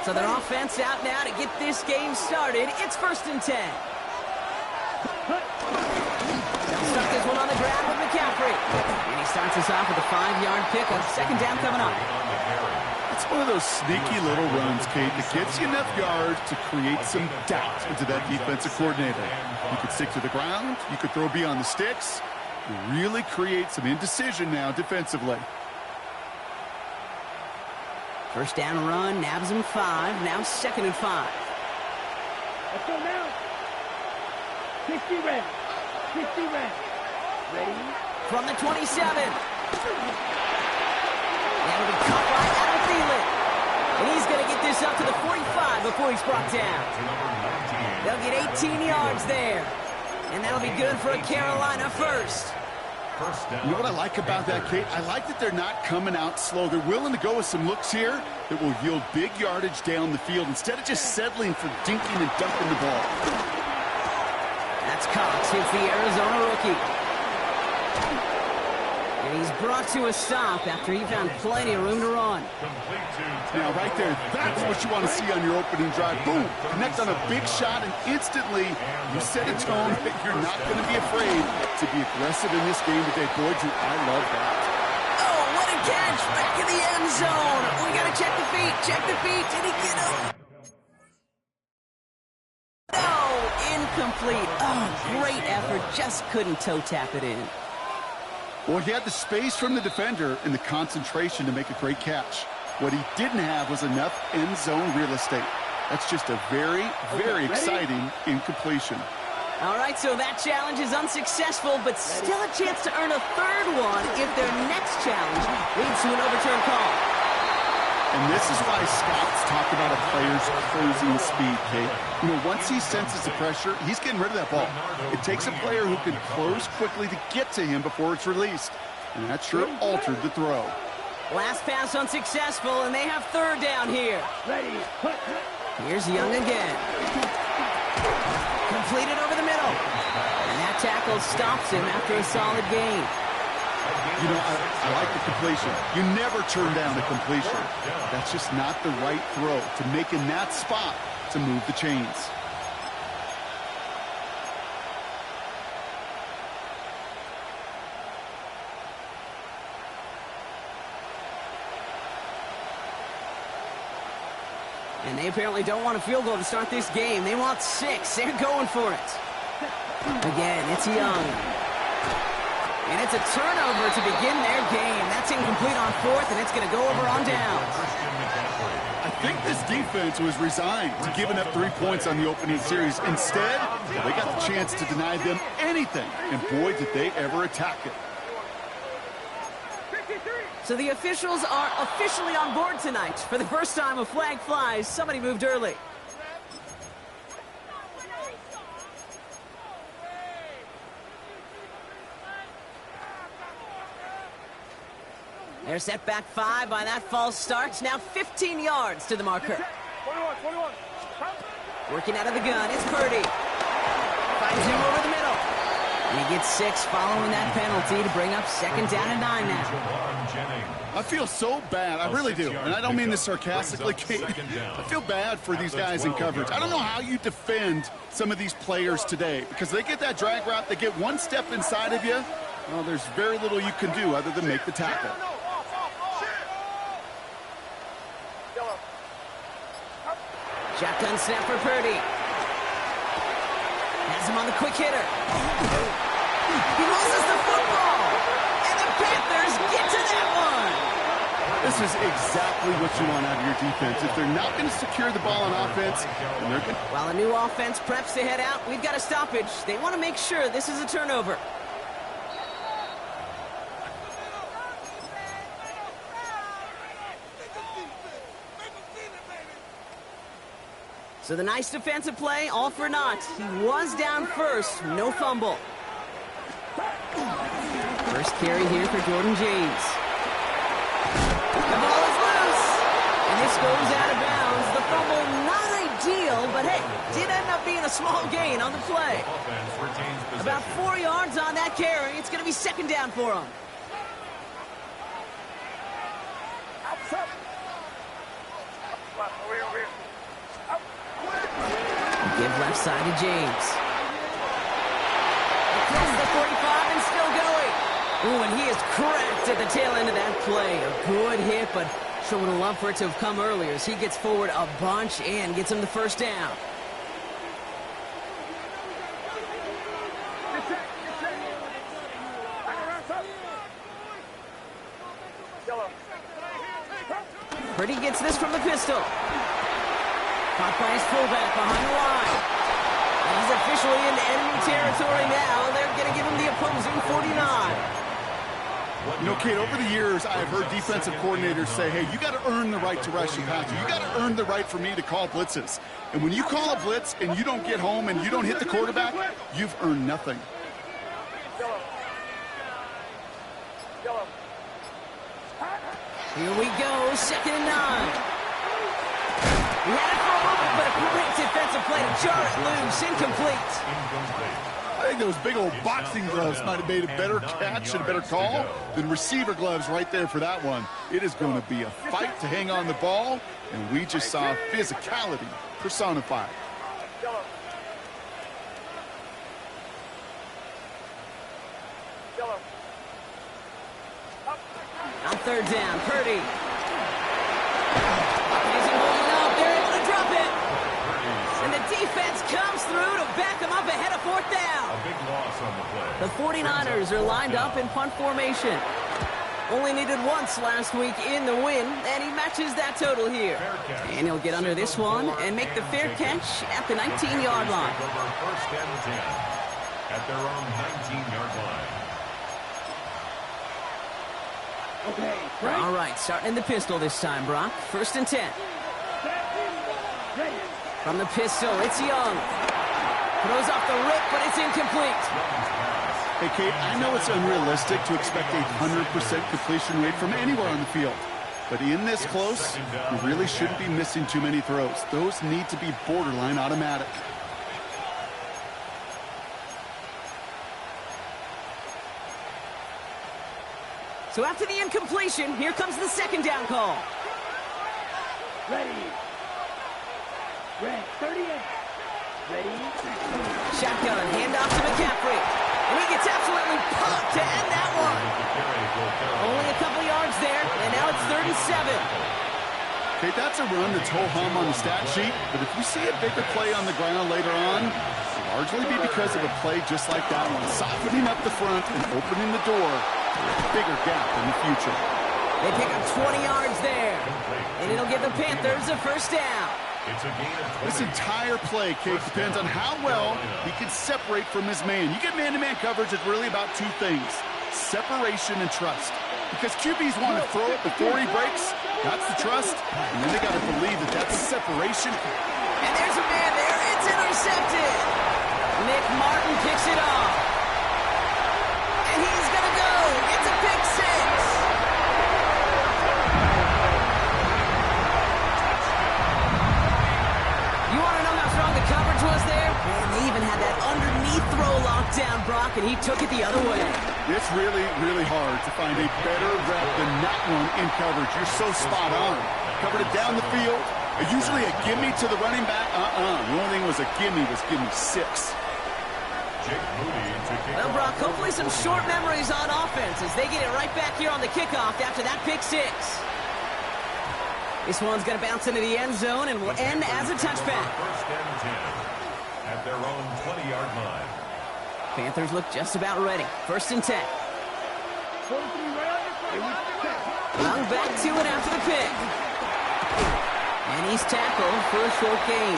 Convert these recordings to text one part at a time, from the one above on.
So their offense out now to get this game started. It's 1st and 10. They'll start this one on the ground with McCaffrey. And he starts us off with a 5-yard pickup. 2nd down coming up. It's one of those sneaky little runs, Kate, that gets you enough yards to create some doubt into that defensive coordinator. You could stick to the ground. You could throw beyond the sticks. You really create some indecision now defensively. 1st down run, nabs him 5. Now 2nd and 5. Let's go now. 60 red. 60 red. Ready? From the 27. That'll be caught by Adam Thielen. And he's going to get this up to the 45 before he's brought down. They'll get 18 yards there. And that'll be good for a Carolina first. You know what I like about that, Kate? I like that they're not coming out slow. They're willing to go with some looks here that will yield big yardage down the field instead of just settling for dinking and dumping the ball. That's Cox. Hits the Arizona rookie. And he's brought to a stop after he found plenty of room to run. Now, right there, that's what you want to see on your opening drive. Boom! Connect on a big shot, and instantly you set a tone that you're not going to be afraid to be aggressive in this game today. Boy, do I love that. Oh, what a catch! Back in the end zone. We got to check the feet. Check the feet. Did he get him? No, incomplete. Oh, great effort. Just couldn't toe tap it in. Well, he had the space from the defender and the concentration to make a great catch. What he didn't have was enough end zone real estate. That's just a very, very exciting incompletion. All right, so that challenge is unsuccessful, but still a chance to earn a 3rd one if their next challenge leads to an overturned call. And this is why scouts talk about a player's closing speed, Kate. You know, once he senses the pressure, he's getting rid of that ball. It takes a player who can close quickly to get to him before it's released. And that sure altered the throw. Last pass unsuccessful, and they have 3rd down here. Ready. Here's Young again. Completed over the middle. And that tackle stops him after a solid gain. You know, I like the completion. You never turn down a completion. That's just not the right throw to make in that spot to move the chains. And they apparently don't want a field goal to start this game. They want 6. They're going for it. Again, it's Young. And it's a turnover to begin their game. That's incomplete on 4th, and it's going to go over on downs. I think this defense was resigned to giving up 3 points on the opening series. Instead, they got the chance to deny them anything. And boy, did they ever attack it. So the officials are officially on board tonight. For the first time, a flag flies. Somebody moved early. They're set back 5 by that false start. Now 15 yards to the marker. 21. Working out of the gun, it's Purdy. Finds him over the middle. And he gets 6 following that penalty to bring up 2nd down and 9 now. I feel so bad. I really do. And I don't mean this sarcastically, Kate. I feel bad for these guys in coverage. I don't know how you defend some of these players today because they get that drag route, they get one step inside of you. Well, there's very little you can do other than make the tackle. Shotgun snap for Purdy. Has him on the quick hitter. He loses the football. And the Panthers get to that one. This is exactly what you want out of your defense. If they're not going to secure the ball on offense, then they're going to... While a new offense preps to head out, we've got a stoppage. They want to make sure this is a turnover. So the nice defensive play, all for naught. He was down first, no fumble. First carry here for Jordan James. The ball is loose, and this goes out of bounds. The fumble, not ideal, but hey, did end up being a small gain on the play. About 4 yards on that carry. It's going to be 2nd down for him. Give left side to James. Across the 45 and still going. Ooh, and he is cracked at the tail end of that play. A good hit, but sure would have loved for it to have come earlier as he gets forward a bunch and gets him the first down. Purdy gets this from the pistol. Caught by his fullback behind the line. And he's officially in enemy territory now. They're going to give him the opposing 49. You know, Kate, over the years, I've heard defensive coordinators say, hey, you got to earn the right to rush and pass. You got to earn the right for me to call blitzes. And when you call a blitz and you don't get home and you don't hit the quarterback, you've earned nothing. Here we go, 2nd and 9. He had it for a moment, but a great defensive play to jar it loose, incomplete. I think those big old boxing gloves might have made a better catch and a better call than receiver gloves right there for that one. It is going to be a fight to hang on the ball, and we just saw physicality personified. On 3rd down, Purdy. Isn't holding up. They're able to drop it. And the defense comes through to back them up ahead of 4th down. A big loss on the play. The 49ers are lined up in punt formation. Only needed once last week in the win, and he matches that total here. And he'll get under this one and make the fair catch at the 19-yard line. 1st and 10 at their own 19-yard line. Okay, All right, starting in the pistol this time, Brock. 1st and 10. ready. From the pistol, it's Young. Throws off the rip, but it's incomplete. Hey, Kate, I know it's unrealistic to expect a 100% completion rate from anywhere on the field. But in this close, you really shouldn't be missing too many throws. Those need to be borderline automatic. So after the incompletion, here comes the 2nd down call. Ready. Red, 38. Ready. Shotgun, handoff to McCaffrey. And he gets absolutely pumped to end that one. Only a couple yards there, and now it's 3rd and 7. Okay, that's a run that's ho-hum on the stat sheet, but if we see a bigger play on the ground later on, it'll largely be because of a play just like that one, softening up the front and opening the door for a bigger gap in the future. They pick up 20 yards there, and it'll give the Panthers a 1st down. It's a gain of 20. This entire play, Kate, depends on how well he can separate from his man. You get man-to-man coverage, it's really about two things, separation and trust. Because QBs want to throw it before he breaks, that's the trust, and then they got to believe that that's separation. And there's a man there, it's intercepted. Nick Martin picks it off. And he's going to go. It's a pick 6. You want to know how strong the coverage was there? And they even had that underneath throw locked down, Brock, and he took it the other way. It's really, really hard to find a better rep than that one in coverage. You're so spot on. Covered it down the field. Usually a gimme to the running back. The only thing was a gimme 6. Jake Moody to kick Well, off. Brock, hopefully some short memories on offense as they get it right back here on the kickoff after that pick 6. This one's going to bounce into the end zone and will end as a touchback. 1st and 10 at their own 20-yard line. Panthers look just about ready. 1st and 10. 43 right on your foot. Young back to it after the pick. And he's tackled for a short gain.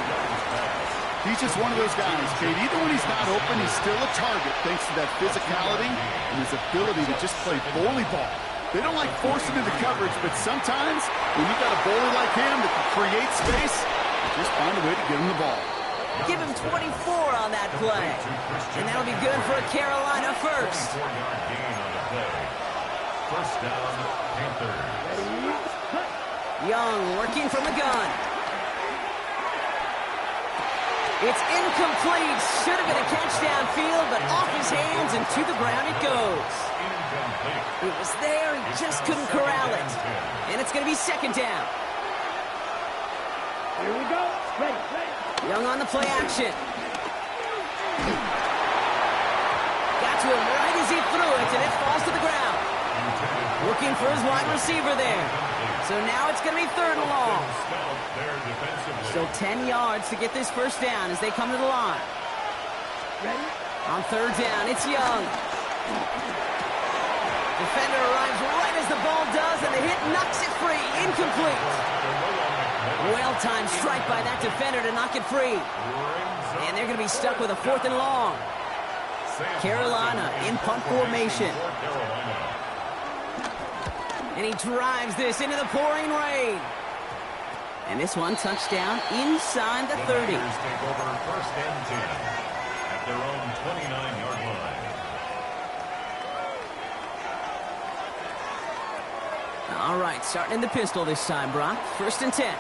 He's just one of those guys, Kate. Even when he's not open, he's still a target thanks to that physicality and his ability to just play bully ball. They don't like forcing into coverage, but sometimes when you got a bowler like him that can create space, just find a way to get him the ball. Give him 24 on that play. And that'll be good for a Carolina 1st. 4-yard gain on the play. 1st down, Panthers. Young working from the gun. It's incomplete. Should have been a catch downfield, but off his hands and to the ground it goes. Incomplete. It was there, he just couldn't corral it. And it's going to be 2nd down. Here we go. Ready. Young on the play action. Got to him right as he threw it, and it falls to the ground. Looking for his wide receiver there. So now it's going to be 3rd and long. Still 10 yards to get this first down as they come to the line. Ready. On 3rd down, it's Young. Defender arrives right as the ball does, and the hit knocks it free. Incomplete. Well-timed strike by that defender to knock it free. And they're going to be stuck with a 4th and long. Carolina in punt formation. And he drives this into the pouring rain. And this one touchdown inside the 30. Take over 1st and 10 at their own 29-yard line. All right, starting in the pistol this time, Brock. 1st and 10.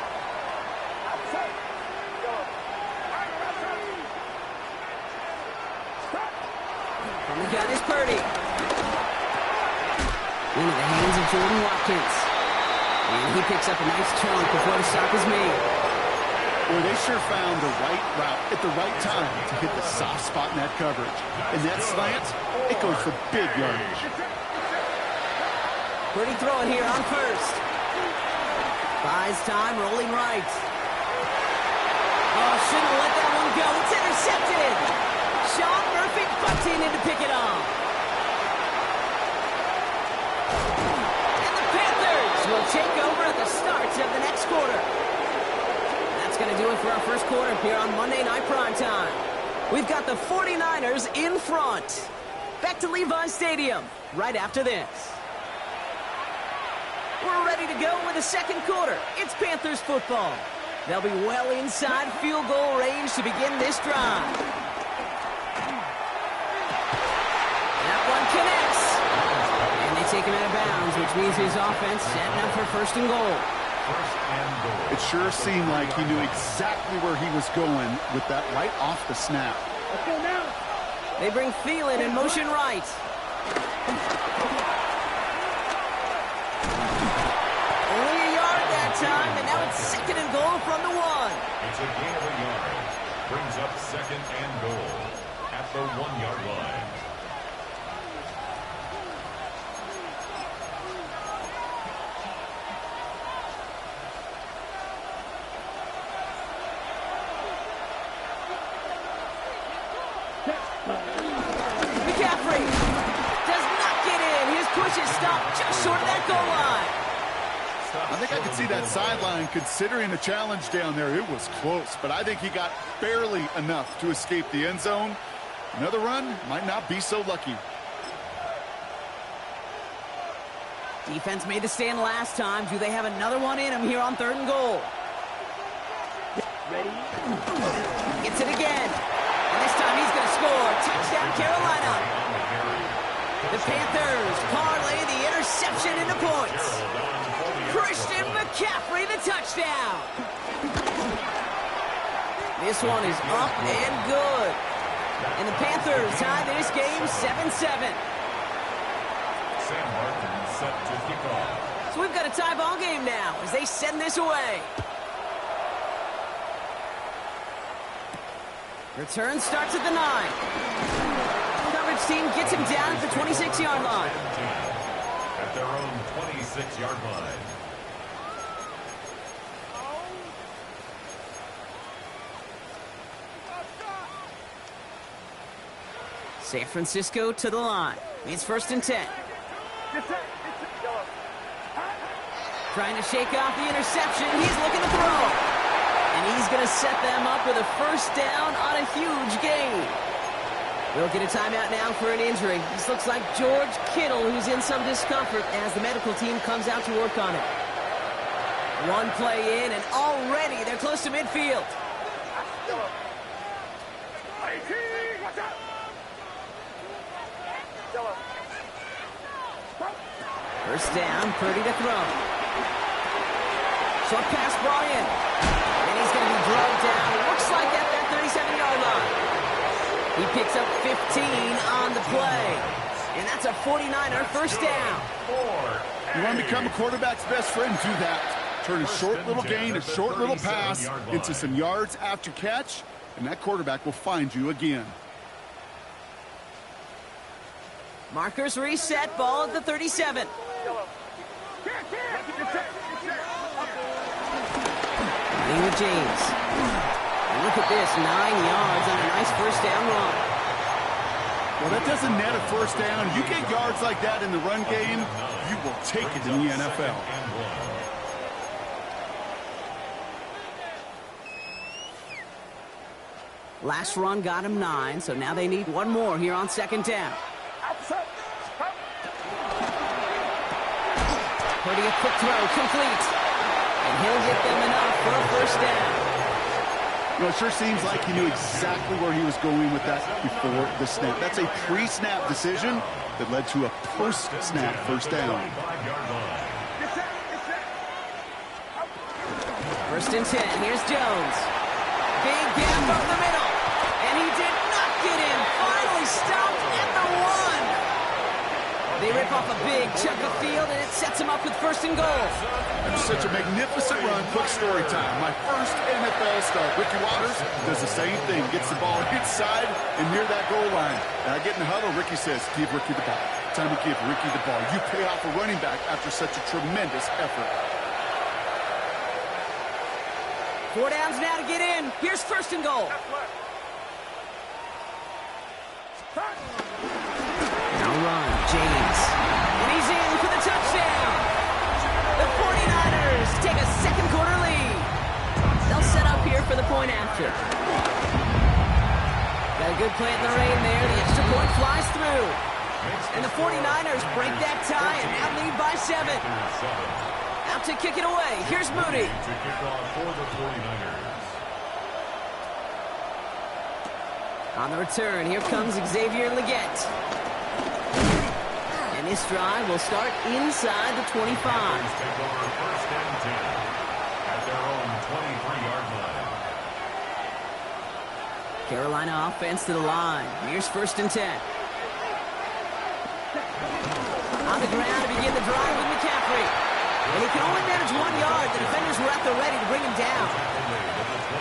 From the gun is Purdy. Into the hands of Jordan Watkins. And he picks up a nice chunk before the stop is made. Well, they sure found the right route at the right time to hit the soft spot in that coverage. And that slant, it goes for big yardage. Purdy throwing here on 1st. Buys time, rolling right. Oh, shouldn't let that one go. It's intercepted. Sean Murphy butting in to pick it off. And the Panthers will take over at the start of the next quarter. That's going to do it for our first quarter here on Monday Night Primetime. We've got the 49ers in front. Back to Levi's Stadium right after this. We're ready to go with the second quarter. It's Panthers football. They'll be well inside field goal range to begin this drive. That one connects. And they take him out of bounds, which means his offense setting up for 1st and goal. 1st and goal. It sure seemed like he knew exactly where he was going with that right off the snap. Let's go now. They bring Thielen in motion right. Only a yard that time, and now it's 2nd and goal from the 1. It's a gain of a yard. Brings up 2nd and goal at the 1-yard line. McCaffrey does not get in. His push is stopped just short of that goal line. I think I could see that sideline considering the challenge down there. It was close, but I think he got barely enough to escape the end zone. Another run might not be so lucky. Defense made the stand last time. Do they have another one in him here on 3rd and goal? Ready. Gets it again. And this time he's going to score. Touchdown, Carolina. The Panthers parlay the interception into points. Christian McCaffrey, the touchdown. This one is up and good. And the Panthers tie this game 7-7. Sam Martin set to kick off. So we've got a tie ball game now as they send this away. Return starts at the 9. Coverage team gets him down at the 26-yard line. At their own 26-yard line. San Francisco to the line. It's 1st and 10. Trying to shake off the interception. He's looking to throw. And he's going to set them up with a 1st down on a huge gain. We'll get a timeout now for an injury. This looks like George Kittle, who's in some discomfort as the medical team comes out to work on it. One play in, and already they're close to midfield. First down, Purdy to throw. Short pass brought in. And he's going to be drugged down. Looks like at that 37-yard line. He picks up 15 on the play. And that's a 49er first down. You want to become a quarterback's best friend, do that. Turn a short little gain, a short little pass into some yards after catch, and that quarterback will find you again. Markers reset, ball at the 37. Running with James. And look at this, 9 yards on a nice first down run. Well, that doesn't net a first down. You get yards like that in the run game, you will take it in the NFL. Last run got him 9, so now they need one more here on second down. Purdy, a quick throw, complete. And he'll get them enough for a first down. You know, it sure seems like he knew exactly where he was going with that before the snap. That's a pre-snap decision that led to a post-snap first down. First and 10, here's Jones. Big gap up the middle. And he did not get in. Finally stopped at the 1. They rip off a big chunk of field, and it sets him up with first and goal. That's such a magnificent run. Quick story time. My first NFL start. Ricky Watters does the same thing. Gets the ball inside and near that goal line. And I get in the huddle. Ricky says, give Ricky the ball. Time to give Ricky the ball. You pay off a running back after such a tremendous effort. 4 downs now to get in. Here's first and goal. Now run, James. And he's in for the touchdown. The 49ers take a second quarter lead. They'll set up here for the point after. Got a good plant in the rain there. The extra point flies through. And the 49ers break that tie and now lead by 7. Out to kick it away. Here's Moody. To kick off for the 49ers. On the return, here comes Xavier Legette. And this drive will start inside the 25. Take over first and 10 at their own 23-yard line. Carolina offense to the line. Here's first and 10. On the ground to begin the drive with McCaffrey. And he can only manage 1 yard. The defenders were at the ready to bring him down.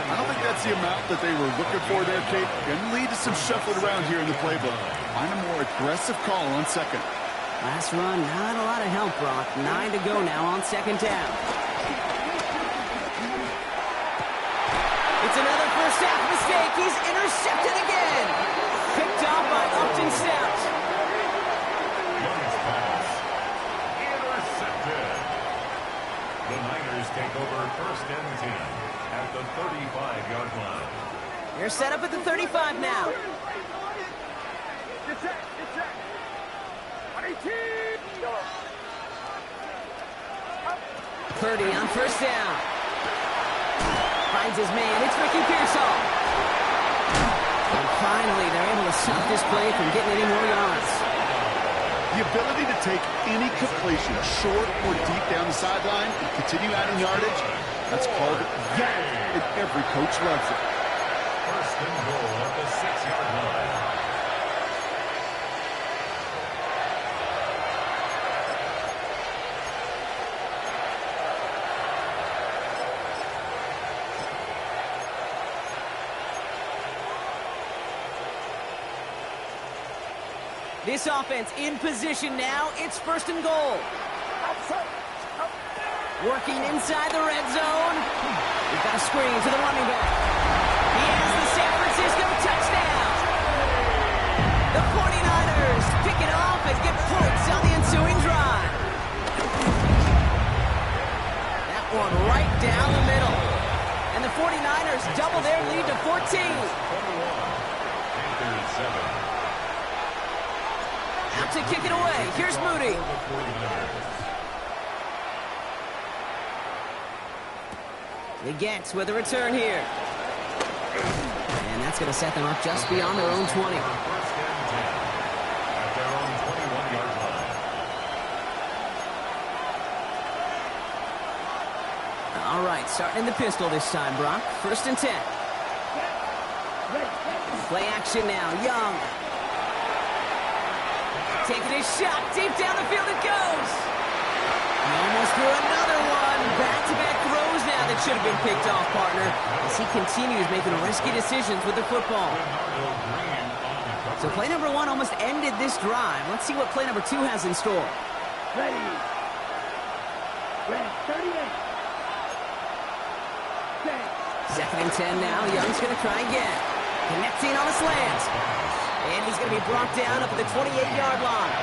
I don't think that's the amount that they were looking for there, Kate. Going to lead to some shuffling around here in the playbook. Find a more aggressive call on second. Last run, not a lot of help, Brock. 9 to go now on second down. It's another first half mistake. He's intercepted again. Picked off by Upton Stout. Young's pass. Intercepted. The Niners take over first and 10 at the 35-yard line. They're set up at the 35 now. Purdy on first down. Finds his man. It's Ricky Pearsall. And finally, they're able to stop this play from getting any more yards. The ability to take any completion, short or deep down the sideline, and continue adding yardage, that's called yak, and every coach loves it. First and goal at the 6-yard line. This offense in position now. It's first and goal. Working inside the red zone. We've got a screen to the running back. He has the San Francisco touchdown. The 49ers pick it off and get points on the ensuing drive. That one right down the middle. And the 49ers double their lead to 14. 21. Panthers 7. Out to kick it away. Here's Moody. Legette with a return here. And that's going to set them up just beyond their own 20. First and 10 at their own 21-yard line. All right, starting in the pistol this time, Brock. First and 10. Play action now. Young. Taking his shot. Deep down the field it goes. He almost threw another one. Back-to-back should have been picked off, partner, as he continues making risky decisions with the football. So play number 1 almost ended this drive. Let's see what play number 2 has in store. Ready. Ready. 38. Second and 10 now. Young's going to try again. Connecting on a slant. And he's going to be brought down up at the 28-yard line.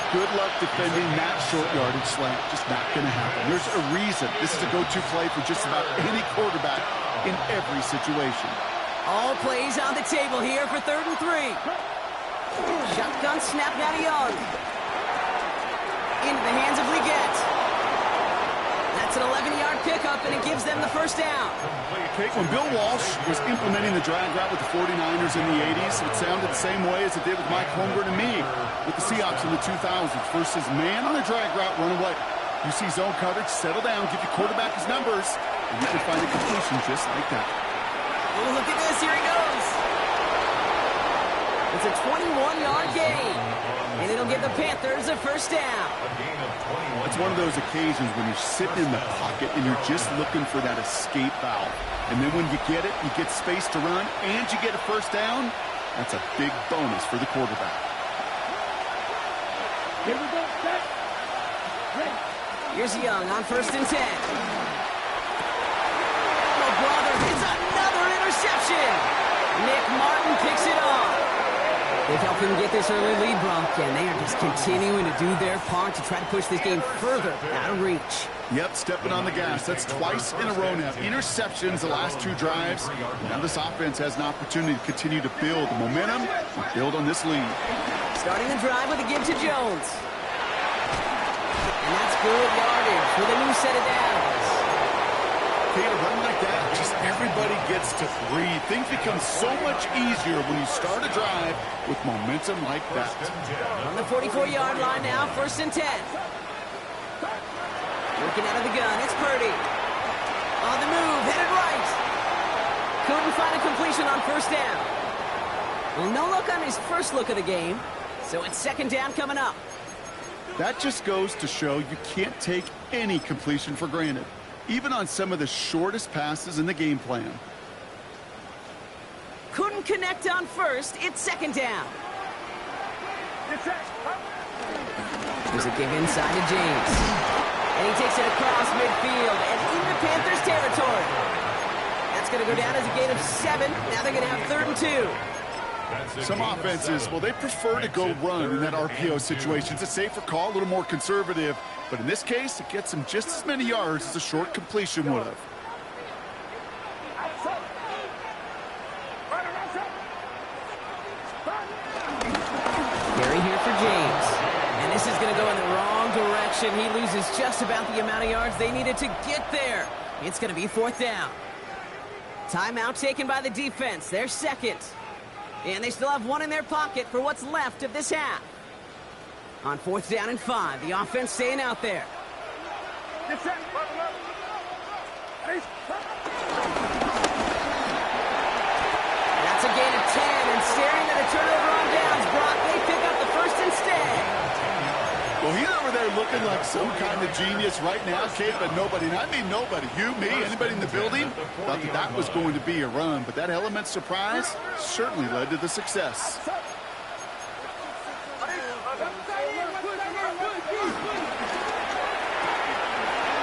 Good luck defending that short yardage slant. Just not going to happen. There's a reason this is a go-to play for just about any quarterback in every situation. All plays on the table here for 3rd and 3. Shotgun snap now to Young. Into the hands of Leggett. That's an 11-yard pickup, and it gives them the first down. Okay, when Bill Walsh was implementing the drag route with the 49ers in the 80s, it sounded the same way as it did with Mike Holmgren and me with the Seahawks in the 2000s. Versus man on a drag route, run away. You see zone coverage, settle down, give your quarterback his numbers, and you can find a completion just like that. Oh, look at this. Here he goes. It's a 21-yard gain, and it'll give the Panthers a first down. It's one of those occasions when you're sitting in the pocket and you're just looking for that escape valve. And then when you get it, you get space to run, and you get a first down. That's a big bonus for the quarterback. Here we go. Set. Ready. Here's Young on 1st and 10. Oh, brother, it's another interception. Nick Martin picks it off. They've helped him get this early lead, Bronk, and they are just continuing to do their part to try to push this game further out of reach. Yep, stepping on the gas. That's twice in a row now. Interceptions the last 2 drives. Now this offense has an opportunity to continue to build momentum and build on this lead. Starting the drive with a give to Jones. And that's good yardage with a new set of downs. Okay, to run like that, just everybody gets to breathe. Things become so much easier when you start a drive with momentum like that. On the 44-yard line now, 1st and 10. Working out of the gun, it's Purdy. On the move, headed right. Couldn't find a completion on 1st down. Well, no look on his first look of the game, so it's 2nd down coming up. That just goes to show you can't take any completion for granted, even on some of the shortest passes in the game plan. Couldn't connect on 1st, it's 2nd down. There's a give inside to James. And he takes it across midfield and into Panthers territory. That's going to go down as a gain of 7. Now they're going to have 3rd and 2. Some offenses, well, they prefer to go run in that RPO situation. It's a safer call, a little more conservative. But in this case, it gets them just as many yards as a short completion would have. Carry here for James. And this is going to go in the wrong direction. He loses just about the amount of yards they needed to get there. It's going to be 4th down. Timeout taken by the defense. They're 2nd. And they still have 1 in their pocket for what's left of this half. On 4th down and 5, the offense staying out there. That's a gain of 10, and staring at a turnover on downs. Brock, they pick up the 1st instead. Well, he's over there looking like some kind of genius right now, Kate, but nobody, and I mean nobody, you, me, anybody in the building, thought that that was going to be a run. But that element of surprise certainly led to the success.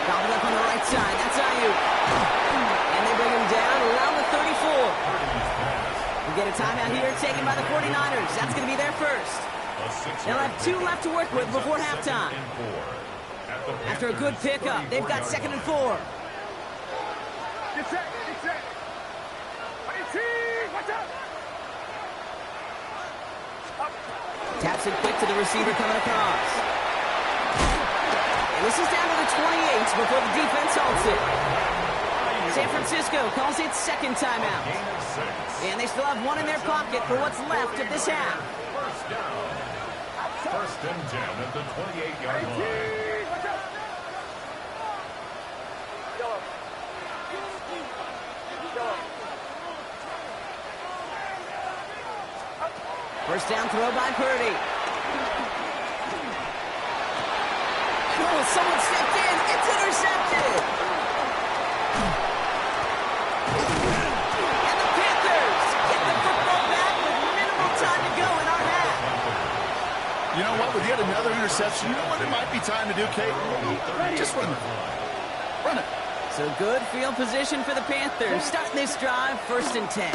Gobbled up on the right side. That's Ayuk. And they bring him down around the 34. We get a timeout here taken by the 49ers. That's going to be their first. They'll have 2 left to work with before halftime. After a good pickup, they've got 2nd and 4. Taps it quick to the receiver coming across. And this is down to the 28 before the defense halts it. San Francisco calls it 2nd timeout. And they still have 1 in their pocket for what's left of this half. 1st and 10 at the 28-yard line. First down throw by Purdy. Oh, someone stepped in. It's intercepted. And the Panthers get the football back with minimal time to go in our half. You know what? With yet another interception, you know what it might be time to do, Kate? Just run the ball. Run it. So good field position for the Panthers. Starting this drive, 1st and 10.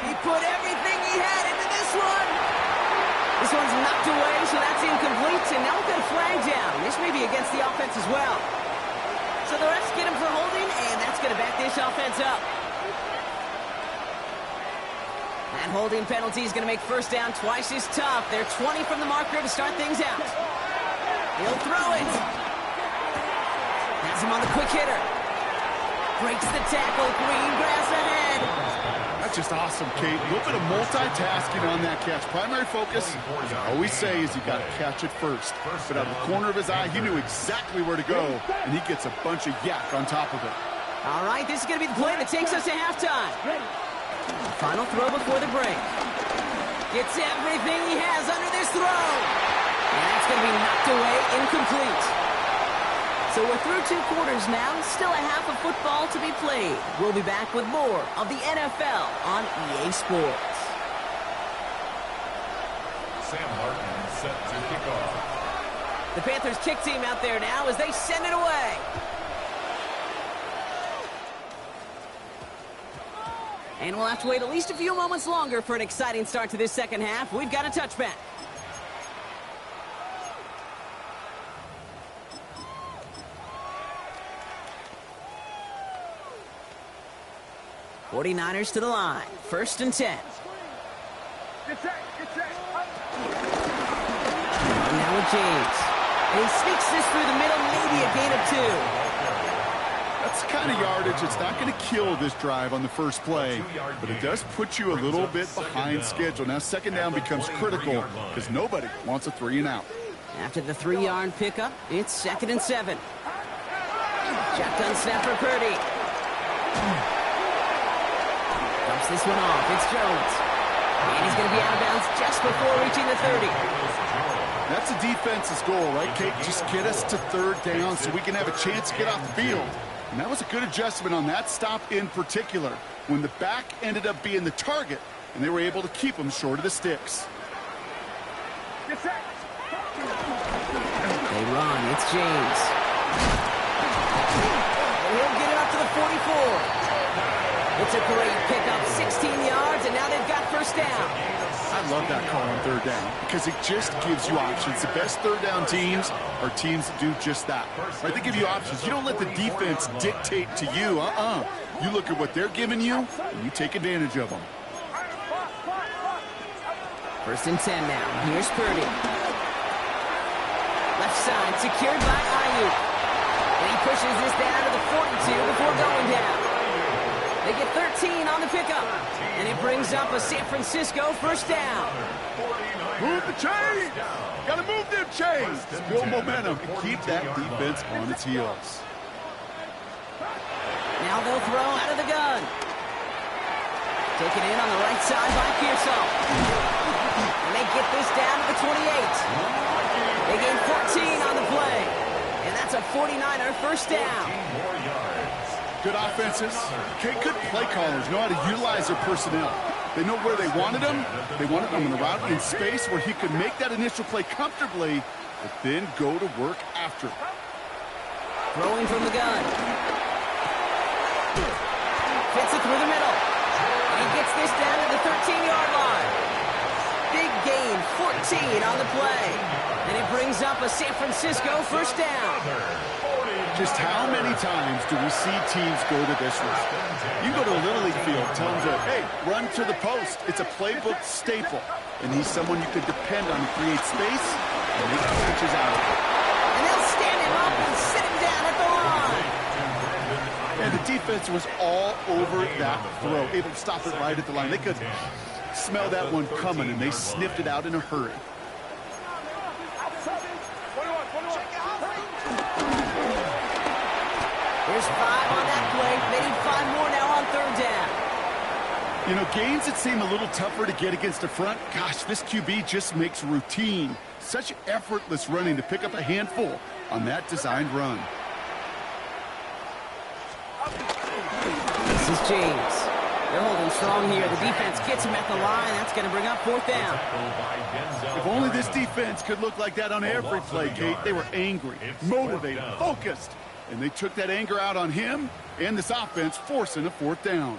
He put everything he had into this one. This one's knocked away, so that's incomplete. And now we've got a flag down. This may be against the offense as well. So the refs get him for holding, and that's going to back this offense up. That holding penalty is going to make 1st down twice as tough. They're 20 from the marker to start things out. He'll throw it. Has him on the quick hitter. Breaks the tackle. Green grass ahead. That's just awesome, Kate. A little bit of multitasking on that catch. Primary focus, as I always say, is you got to catch it first. But out of the corner of his eye, he knew exactly where to go, and he gets a bunch of yak on top of it. All right, this is going to be the play that takes us to halftime. Final throw before the break. Gets everything he has under this throw. And that's going to be knocked away, incomplete. So we're through 2 quarters now, still a half of football to be played. We'll be back with more of the NFL on EA Sports. Sam Martin set to kick off. The Panthers kick team out there now as they send it away. And we'll have to wait at least a few moments longer for an exciting start to this second half. We've got a touchback. '49ers to the line. 1st and 10. Now with James. And he sneaks this through the middle, maybe a gain of 2. That's the kind of yardage. It's not going to kill this drive on the first play, but it does put you a little bit behind schedule. Now 2nd down becomes critical because nobody wants a 3-and-out. After the 3-yard pickup, it's 2nd and 7. Shotgun snap for Purdy. Dumps this one off. It's Jones. And he's going to be out of bounds just before reaching the 30. That's the defense's goal, right, Kate? Just get us to 3rd down so we can have a chance to get off the field. And that was a good adjustment on that stop in particular, when the back ended up being the target, and they were able to keep him short of the sticks. They run. It's James. And he'll get it up to the 44. It's a great pickup, 16 yards, and now they've got 1st down. I love that call on 3rd down because it just gives you options. The best 3rd down teams are teams that do just that. Right? They give you options. You don't let the defense dictate to you. You look at what they're giving you, and you take advantage of them. 1st and 10 now. Here's Purdy. Left side, secured by Ayuk. And he pushes this down to the 42 before going down. They get 13 on the pickup. And it brings up a San Francisco 1st down. Move the chains! Gotta move them chains! Build momentum and keep that defense on its heels. Now they'll throw out of the gun. Taken in on the right side by Pearsall. And they get this down to the 28. They gain 14 on the play. And that's a 49er 1st down. Good offenses. Okay, good play callers know how to utilize their personnel. They know where they wanted them. They wanted them in a route in space where he could make that initial play comfortably, but then go to work after. Throwing from the gun. Fits it through the middle. And he gets this down to the 13-yard line. Big gain, 14 on the play. And it brings up a San Francisco 1st down. Just how many times do we see teams go to this route? You go to a Little League field, tell them to, hey, run to the post. It's a playbook staple. And he's someone you could depend on to create space and make catches out of it. And they'll stand him up and sit him down at the line. And the defense was all over that throw, able to stop it right at the line. They could smell that one coming, and they sniffed it out in a hurry. There's 5 on that play. They need 5 more now on 3rd down. You know, games that seem a little tougher to get against the front, gosh, this QB just makes routine. Such effortless running to pick up a handful on that designed run. This is James. They're holding strong here. The defense gets him at the line. That's going to bring up fourth down. If only this defense could look like that on every play, Kate. They were angry, motivated, focused. And they took that anger out on him and this offense, forcing a fourth down.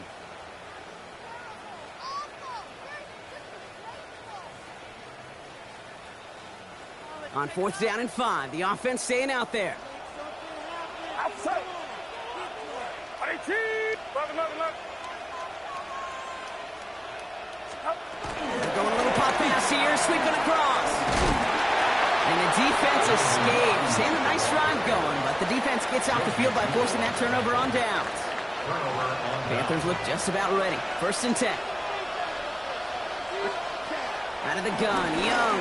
On fourth down and 5, the offense staying out there. They're going a little pop pass here, sweeping across. And the defense escapes. And a nice drive going, but the defense gets off the field by forcing that turnover on downs. Panthers look just about ready. First and 10. Out of the gun, Young.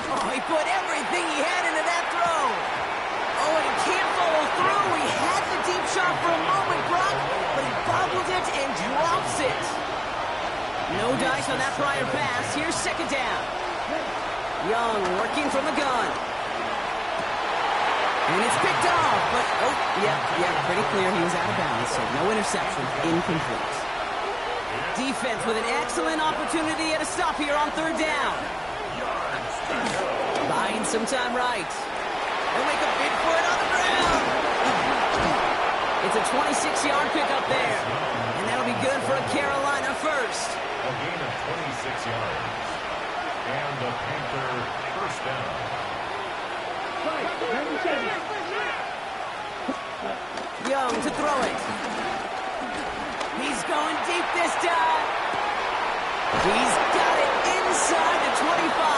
Oh, he put everything he had into that throw. Oh, and he can't follow through. He had the deep shot for a moment, Brock, but he bobbled it and drops it. No dice on that prior pass. Here's second down. Young working from the gun. And it's picked off, but, oh, yeah, pretty clear he was out of bounds, so no interception, incomplete. Defense with an excellent opportunity at a stop here on third down. Buying some time right. They'll make a big foot on the ground. It's a 26-yard pickup there. And that'll be good for a Carolina first. A gain of 26 yards. And the Panther first down. Young to throw it. He's going deep this time. He's got it inside the 25.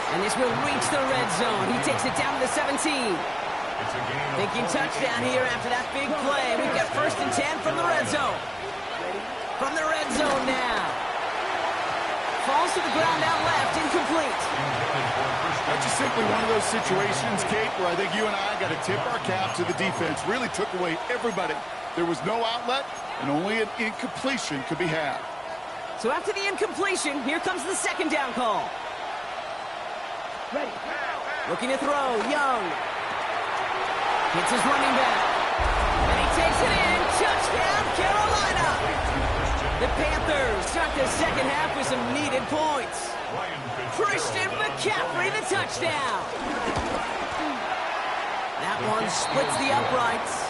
And this will reach the red zone. He takes it down to the 17. Thinking touchdown here after that big play. We've got first and 10 from the red zone. From the red zone now. Falls to the ground out left, incomplete. That's just simply one of those situations, Kate, where I think you and I got to tip our cap to the defense. Really took away everybody. There was no outlet, and only an incompletion could be had. So after the incompletion, here comes the second down call. Ready. Looking to throw, Young. Hits his running back. And he takes it in. Touchdown, Carolina. The Panthers start the second half with some needed points. Christian McCaffrey, the touchdown. That one splits the uprights.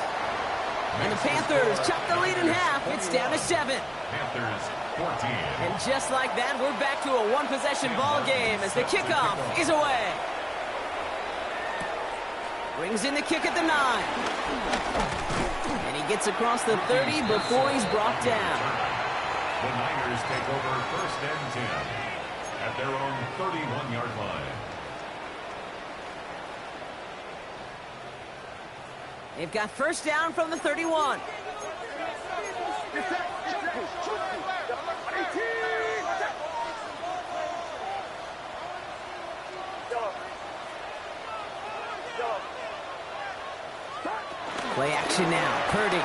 And the Panthers chop the lead in half. It's down to 7. Panthers 14. And just like that, we're back to a one-possession ball game as the kickoff is away. Brings in the kick at the 9. And he gets across the 30 before he's brought down. The Niners take over first and 10 at their own 31-yard line. They've got first down from the 31. Play action now. Purdy.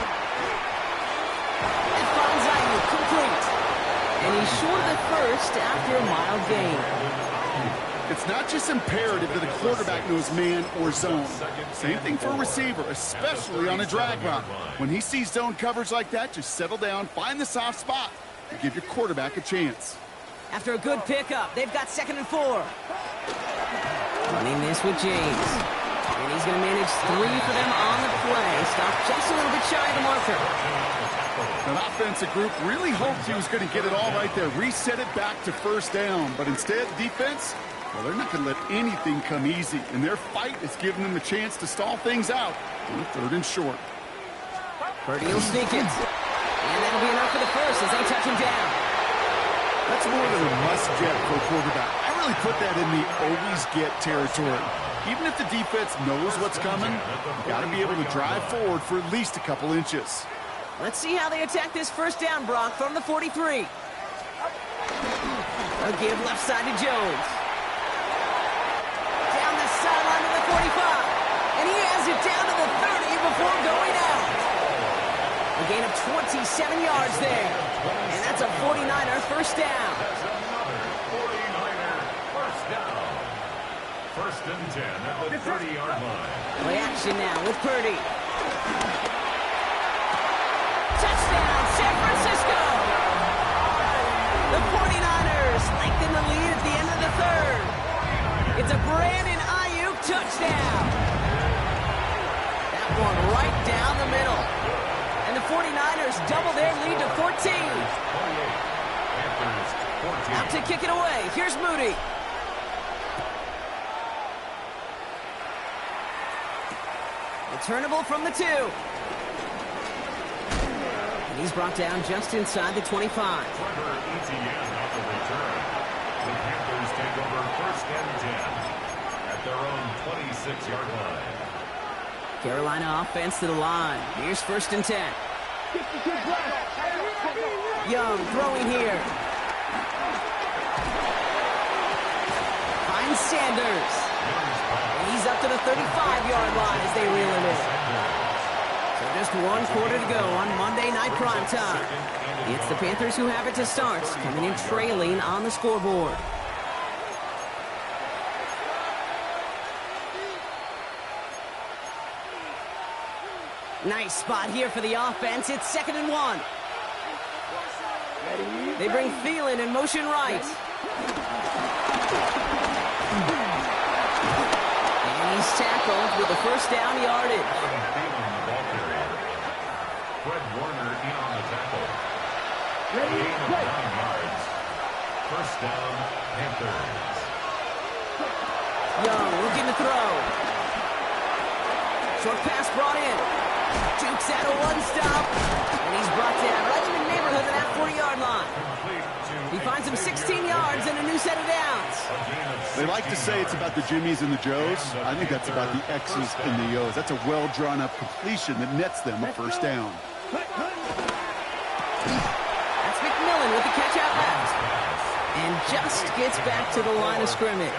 And finds Ayuk complete. And he's short of the first after a mild gain. It's not just imperative that a quarterback knows man or zone. Same thing for a receiver, especially on a drag route. When he sees zone coverage like that, just settle down, find the soft spot, and give your quarterback a chance. After a good pickup, they've got second and 4. Running this with James. And he's going to manage 3 for them on the play. Stop just a little bit shy of the marker. That offensive group really hoped he was going to get it all right there, reset it back to first down. But instead, defense, well, they're not going to let anything come easy. And their fight is giving them a chance to stall things out on the 3rd and short. Purdy will sneak it. And that'll be enough for the first as they touch him down. That's more than a must-get for a quarterback. I really put that in the always-get territory. Even if the defense knows what's coming, you got to be able to drive forward for at least a couple inches. Let's see how they attack this first down, Brock, from the 43. A give left side to Jones. Down the sideline to the 45. And he has it down to the 30 before going out. A gain of 27 yards there. And that's a 49er first down. First and 10 at the 30-yard line. Play action now with Purdy. It's a Brandon Ayuk touchdown. That one right down the middle. And the 49ers double their lead to 14. 28. Panthers 14. Out to kick it away. Here's Moody. Returnable from the 2. And he's brought down just inside the 25. Trevor Etienne on the return. The Panthers take over first and 10 at their own 26-yard line. Carolina offense to the line. Here's first and 10. Young throwing here. Finds Sanders. And he's up to the 35-yard line as they reel him in. So just 1 quarter to go on Monday Night Primetime. It's the Panthers who have it to start, coming in trailing on the scoreboard. Nice spot here for the offense. It's 2nd and 1. They bring Thielen in motion right. And he's tackled with the first down yardage. Fred Warner in on the tackle. Gain of 9 yards. First down, Panthers. Young looking to throw. Short pass brought in. Jukes out a one-stop. And he's brought down right in the neighborhood of that 40-yard line. He finds him 16 yards and a new set of downs. They like to say it's about the Jimmies and the Joes. I think that's about the X's and the O's. That's a well-drawn-up completion that nets them a first down. That's McMillan with the catch out left. And just gets back to the line of scrimmage.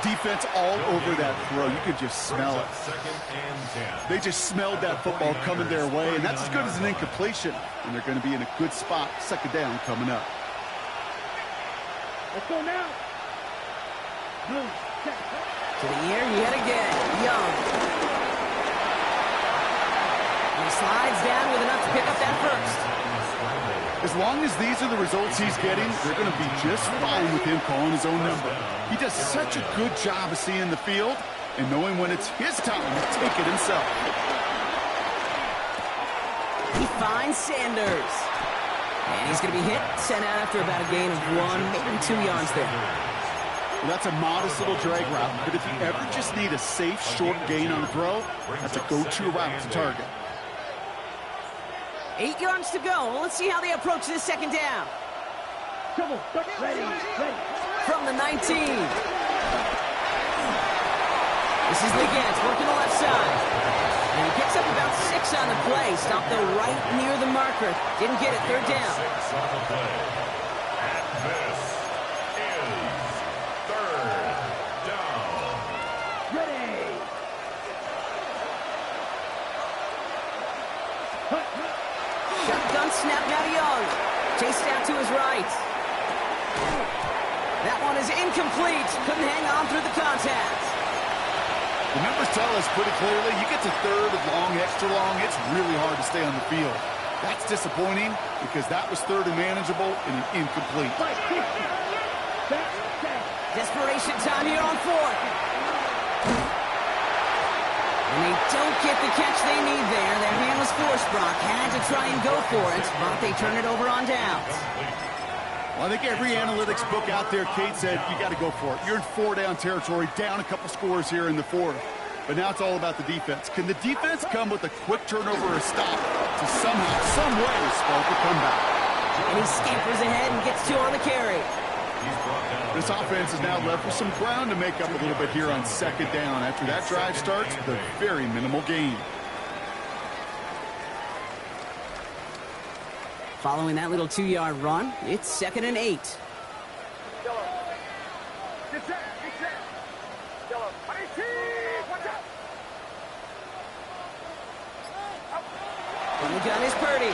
Defense all over that throw. You could just smell it. They just smelled that football coming their way, and that's as good as an incompletion. And they're going to be in a good spot. 2nd down coming up. Let's go now. Blue, check. To the air yet again. Young. And he slides down with enough to pick up that first. As long as these are the results he's getting, they're going to be just fine with him calling his own number. He does such a good job of seeing the field and knowing when it's his time to take it himself. He finds Sanders. And he's going to be hit, sent out after about a gain of 1, maybe 2 yards there. Well, that's a modest little drag route, but if you ever just need a safe, short gain on the throw, that's a go-to route to target. 8 yards to go. Let's see how they approach this 2nd down. Come on, ready. From the 19. This is Leggett working the left side. And he picks up about 6 on the play. Stopped though right near the marker. Didn't get it. 3rd down. 6 on the play. And this is 3rd down. Ready. Shotgun snap now to Young. Chased out to his right. That one is incomplete. Couldn't hang on through the contact. The numbers tell us pretty clearly, you get to 3rd and long, extra long, it's really hard to stay on the field. That's disappointing because that was 3rd and manageable and an incomplete. Desperation time here on 4th. And they don't get the catch they need there. Their hand was forced, Brock. Had to try and go for it, but they turn it over on downs. Well, I think every analytics book out there, Kate said, you got to go for it. You're in 4-down territory, down a couple scores here in the 4th. But now it's all about the defense. Can the defense come with a quick turnover or stop to somehow, some way, spark a comeback? And he scampers ahead and gets 2 on the carry. This offense is now left with some ground to make up a little bit here on 2nd down. After that drive starts, the very minimal gain. Following that little 2-yard run, it's 2nd and 8. From the gun is Purdy.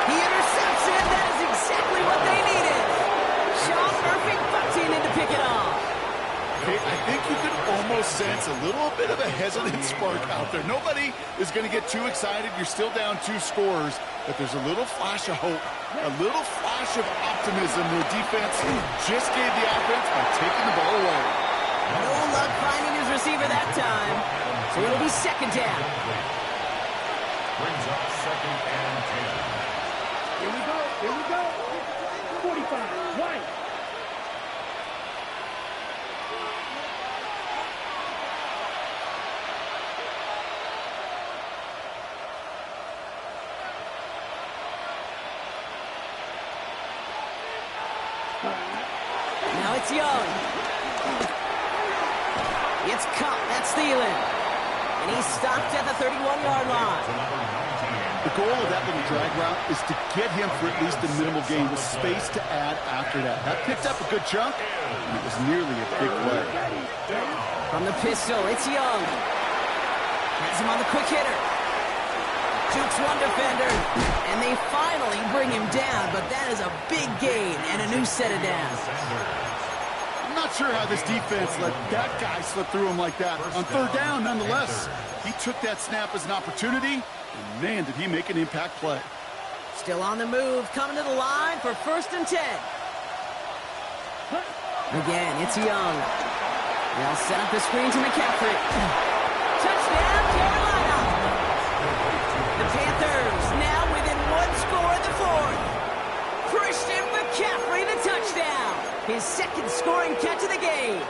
He intercepts it. That is exactly what they needed. Sean Murphy bucked in to pick it off. I think you could almost sense a little bit of a hesitant spark out there. Nobody is going to get too excited. You're still down 2 scores, but there's a little flash of hope, a little flash of optimism. The defense just gave the offense by taking the ball away. No luck finding his receiver that time, so it'll be second down. Brings up second and 10. Here we go. Here we go. 45. Right. Now it's Young. It's Cup. That's Thielen. And he's stopped at the 31-yard line. The goal of that little drag route is to get him for at least a minimal gain with space to add after that. That picked up a good chunk, and it was nearly a big play. From the pistol, it's Young. Has him on the quick hitter. Jukes one defender, and they finally bring him down, but that is a big gain and a new set of downs. I'm not sure how this defense let that guy slip through him like that. On third down, nonetheless, he took that snap as an opportunity, and man, did he make an impact play. Still on the move, coming to the line for first and 10. Again, it's Young. They'll set up the screen to McCaffrey. Touchdown, Carolina! The Panthers now within 1 score in the fourth. Christian McCaffrey, the touchdown. His second scoring catch of the game.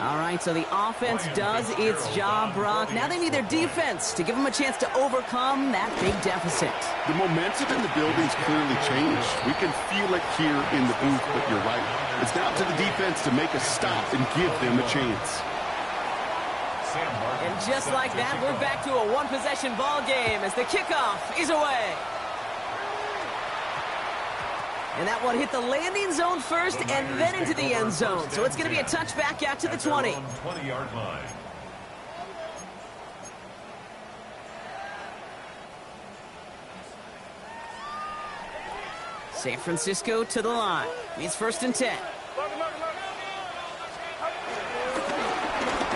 All right, so the offense does its job, Brock. Now they need their defense to give them a chance to overcome that big deficit. The momentum in the building's clearly changed. We can feel it here in the booth, but you're right. It's now to the defense to make a stop and give them a chance. And just like that, we're back to a one-possession ball game as the kickoff is away. And that one hit the landing zone first and then into the end zone. So it's going to be a touchback out to the 20. 20-yard line. San Francisco to the line. It's first and 10.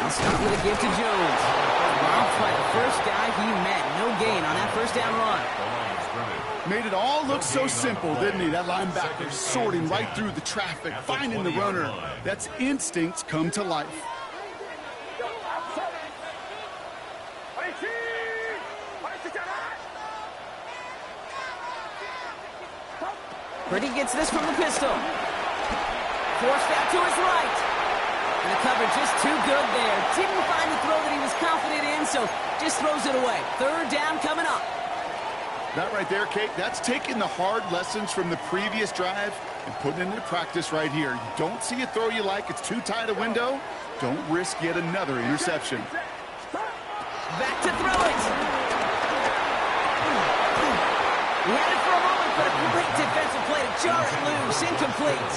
Now start with a give to Jones. Blocked by the first guy he met. No gain on that first down run. Made it all look so simple, didn't he? That linebacker sorting right through the traffic, finding the runner. That's instincts come to life. Purdy gets this from the pistol. Forced out to his right. And the coverage just too good there. Didn't find the throw that he was confident in, so just throws it away. Third down coming up. That right there, Kate, that's taking the hard lessons from the previous drive and putting it into practice right here. You don't see a throw you like, it's too tight a window. Don't risk yet another interception. Back to throw it. He had it for a moment, but a great defensive play to jar it loose. Incomplete.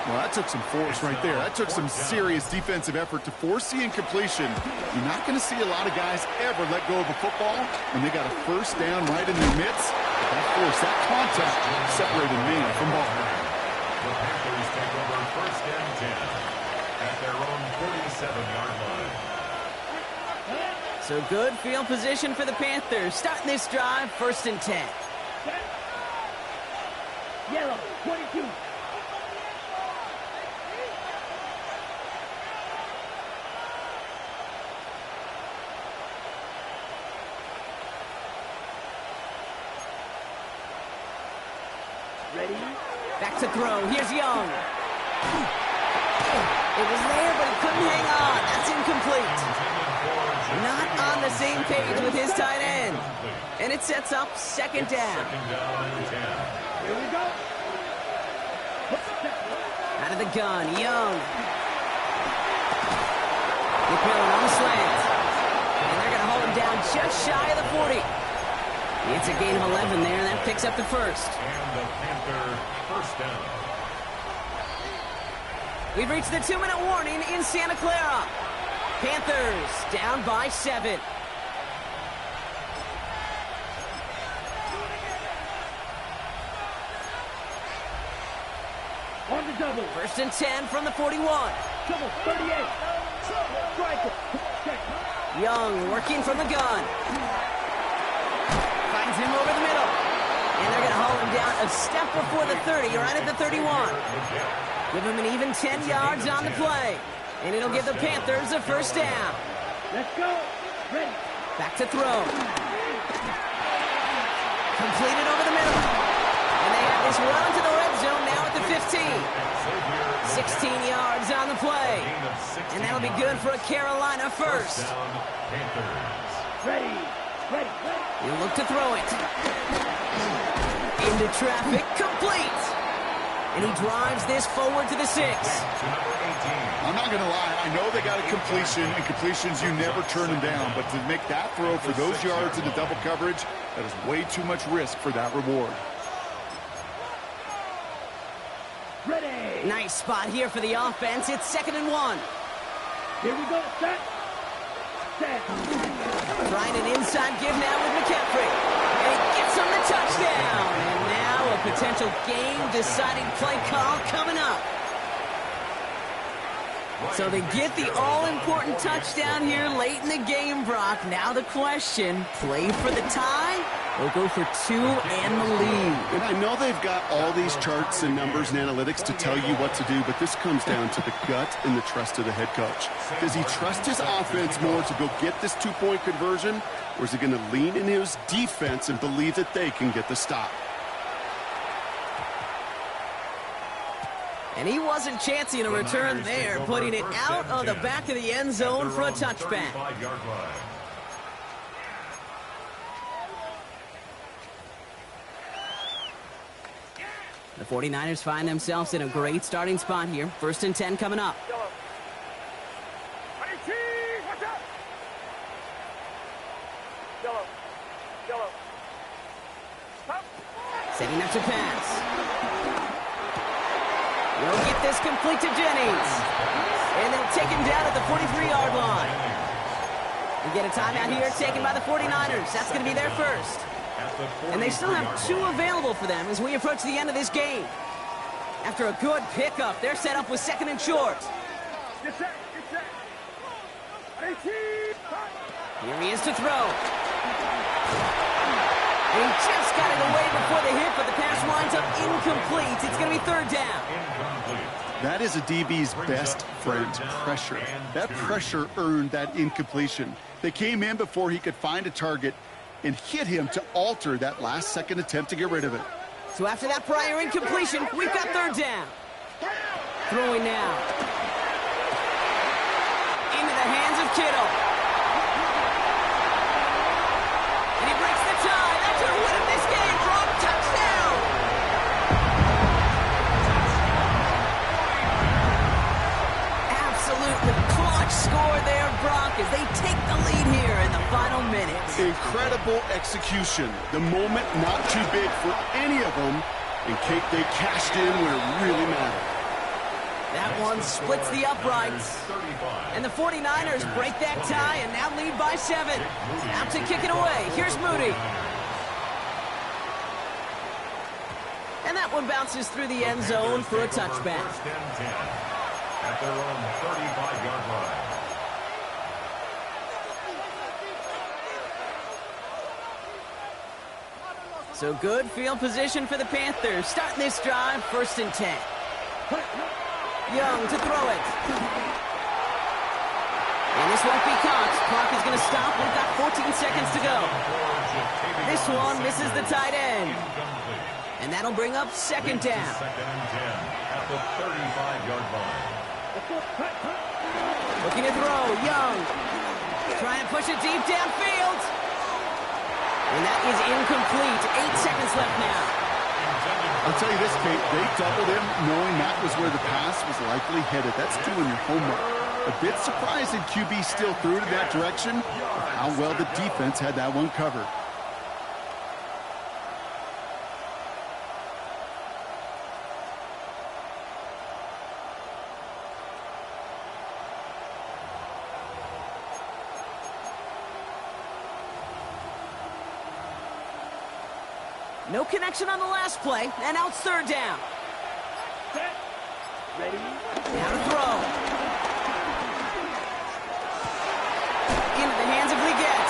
Well, that took some force right there. That took some serious defensive effort to force the incompletion. You're not going to see a lot of guys ever let go of a football when they got a first down right in their midst. That force, that contact separated man from ball. The Panthers take over first and 10 at their own 47-yard line. So good field position for the Panthers. Starting this drive, first and 10. Yellow, 22. Ready? Back to throw. Here's Young. It was there, but he couldn't hang on. That's incomplete. Not on the same page with his tight end. And it sets up second down. Here we go. Out of the gun, Young. McMillan on the slant. And they're going to hold him down just shy of the 40. It's a gain of 11 there, and that picks up the first. And the Panther first down. We've reached the 2-minute warning in Santa Clara. Panthers down by 7. On the double. First and 10 from the 41. Double, 38. Striker. Check. Young working from the gun. Finds him over the middle. And they're going to haul him down a step before the 30, right at the 31. Give him an even 10 yards on the play. And it'll give the Panthers a first down. Let's go. Ready. Back to throw. Completed over the middle. And they have this run to the red zone now at the 15. 16 yards on the play. And that'll be good for a Carolina first. Ready. Ready. Ready. You look to throw it. Into traffic, complete. And he drives this forward to the 6. I'm not going to lie. I know they got a completion, and completions, you never turn them down. But to make that throw for those yards into double coverage, that is way too much risk for that reward. Ready. Nice spot here for the offense. It's 2nd and 1. Here we go. Set. Set. Trying an inside give now with McCaffrey. And he gets him the touchdown. And now a potential game-deciding play call coming up. So they get the all-important touchdown here late in the game, Brock. Now the question, play for the tie or go for 2 and the lead? And I know they've got all these charts and numbers and analytics to tell you what to do, but this comes down to the gut and the trust of the head coach. Does he trust his offense more to go get this 2-point conversion, or is he going to lean in his defense and believe that they can get the stop? And he wasn't chancing a return there, putting it out on the back of the end zone for a touchback. The 49ers find themselves in a great starting spot here. 1st and 10 coming up. Setting up to pass. We'll get this complete to Jennings. And they'll take him down at the 43-yard line. We get a timeout here taken by the 49ers. That's going to be their first. And they still have 2 available for them as we approach the end of this game. After a good pickup, they're set up with 2nd and short. Here he is to throw. And he just got it away before the hit, but the pass winds up incomplete. It's going to be 3rd down. That is a DB's best friend, pressure. That pressure earned that incompletion. They came in before he could find a target and hit him to alter that last-second attempt to get rid of it. So after that prior incompletion, we've got 3rd down. Throwing now. Into the hands of Kittle. And he breaks the tie. That's going to win him this game. Brock, touchdown! Absolutely clutch score there, Brock, as they take the lead here in the final minutes. Incredible execution. The moment not too big for any of them, and Kate, they cashed in when it really mattered. That one splits the uprights. And the 49ers break that tie and now lead by 7. Out to kick it away. Here's Moody. And that one bounces through the end zone for a touchback. At their own 35-yard line. So good field position for the Panthers. Starting this drive, 1st and 10. Young to throw it. And this won't be caught. Clock is going to stop. We've got 14 seconds to go. This one misses the tight end. And that'll bring up 2nd down. 2nd and 10 at the 35-yard line. Looking to throw. Young. Trying to push it deep downfield. And that is incomplete. 8 seconds left now. I'll tell you this, Kate, they doubled him knowing that was where the pass was likely headed. That's doing your homework. A bit surprising QB still threw it in that direction, of how well the defense had that one covered. No connection on the last play, and now it's 3rd down. Ready? Now to throw. Into the hands of Leggett.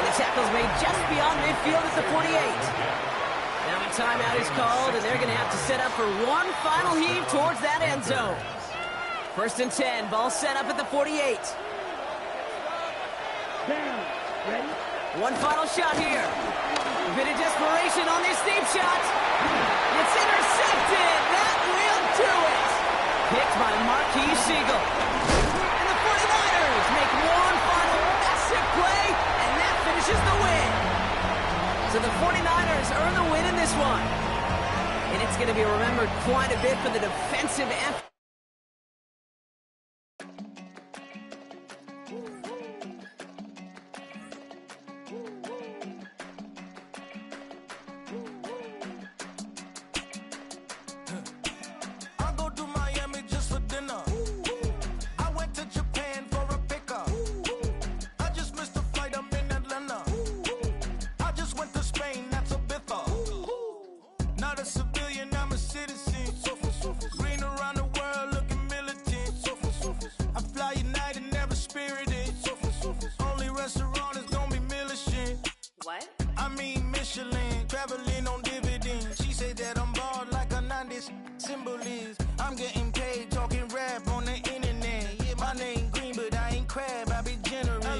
And the tackle's made just beyond midfield at the 48. Now a timeout is called, and they're going to have to set up for one final heave towards that end zone. 1st and 10, ball set up at the 48. Down. Ready? One final shot here. A bit of desperation on this deep shot. It's intercepted. That will do it. Picked by Marquis Siegel. And the 49ers make one final massive play, and that finishes the win. So the 49ers earn the win in this one. And it's going to be remembered quite a bit for the defensive effort.